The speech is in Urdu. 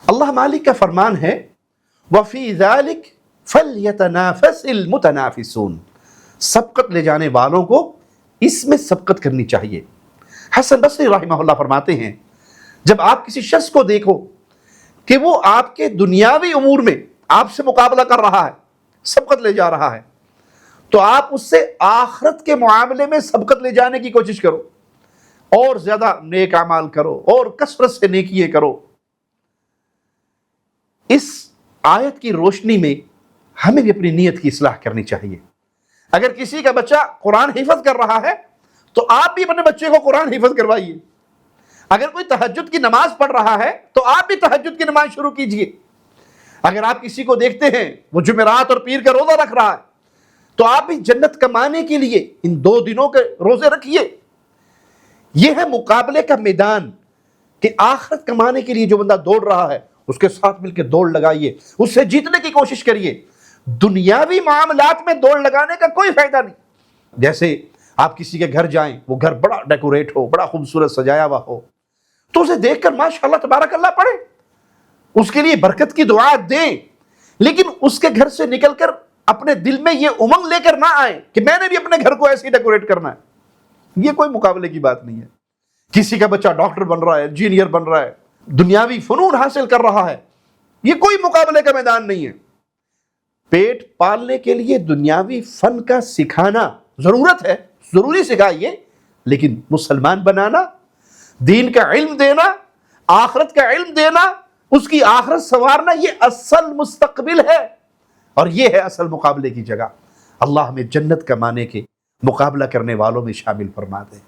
اللہ مالک کا فرمان ہے وَفِي ذَلِكَ فَلْيَتَنَافَسِ الْمُتَنَافِسُونَ، سبقت لے جانے والوں کو اس میں سبقت کرنی چاہیے۔ حسن بصری رحمہ اللہ فرماتے ہیں جب آپ کسی شخص کو دیکھو کہ وہ آپ کے دنیاوی امور میں آپ سے مقابلہ کر رہا ہے، سبقت لے جا رہا ہے، تو آپ اس سے آخرت کے معاملے میں سبقت لے جانے کی کوشش کرو، اور زیادہ نیک اعمال کرو اور کثرت سے نیکیے کرو۔ اس آیت کی روشنی میں ہمیں بھی اپنی نیت کی اصلاح کرنی چاہیے۔ اگر کسی کا بچہ قرآن حفظ کر رہا ہے تو آپ بھی اپنے بچے کو قرآن حفظ کروائیے۔ اگر کوئی تہجد کی نماز پڑھ رہا ہے تو آپ بھی تہجد کی نماز شروع کیجئے۔ اگر آپ کسی کو دیکھتے ہیں وہ جمعرات اور پیر کا روزہ رکھ رہا ہے تو آپ بھی جنت کمانے کے لیے ان 2 دنوں کے روزے رکھیے۔ یہ ہے مقابلے کا میدان کہ آخرت کمانے کے لیے جو بندہ دوڑ رہا ہے اس کے ساتھ مل کے دوڑ لگائیے، اس سے جیتنے کی کوشش کریے۔ دنیاوی معاملات میں دوڑ لگانے کا کوئی فائدہ نہیں۔ جیسے آپ کسی کے گھر جائیں، وہ گھر بڑا ڈیکوریٹ ہو، بڑا خوبصورت سجایا ہوا ہو، تو اسے دیکھ کر ماشاءاللہ تبارک اللہ پڑھیں، اس کے لیے برکت کی دعا دیں، لیکن اس کے گھر سے نکل کر اپنے دل میں یہ امنگ لے کر نہ آئیں کہ میں نے بھی اپنے گھر کو ایسے ہی ڈیکوریٹ کرنا ہے۔ یہ کوئی مقابلے کی بات نہیں ہے۔ کسی کا بچہ ڈاکٹر بن رہا ہے، انجینئر بن رہا ہے، دنیاوی فنون حاصل کر رہا ہے، یہ کوئی مقابلے کا میدان نہیں ہے۔ پیٹ پالنے کے لیے دنیاوی فن کا سکھانا ضرورت ہے، ضروری سکھائیے، لیکن مسلمان بنانا، دین کا علم دینا، آخرت کا علم دینا، اس کی آخرت سنوارنا، یہ اصل مستقبل ہے اور یہ ہے اصل مقابلے کی جگہ۔ اللہ ہمیں جنت کمانے کے مقابلہ کرنے والوں میں شامل فرما دے۔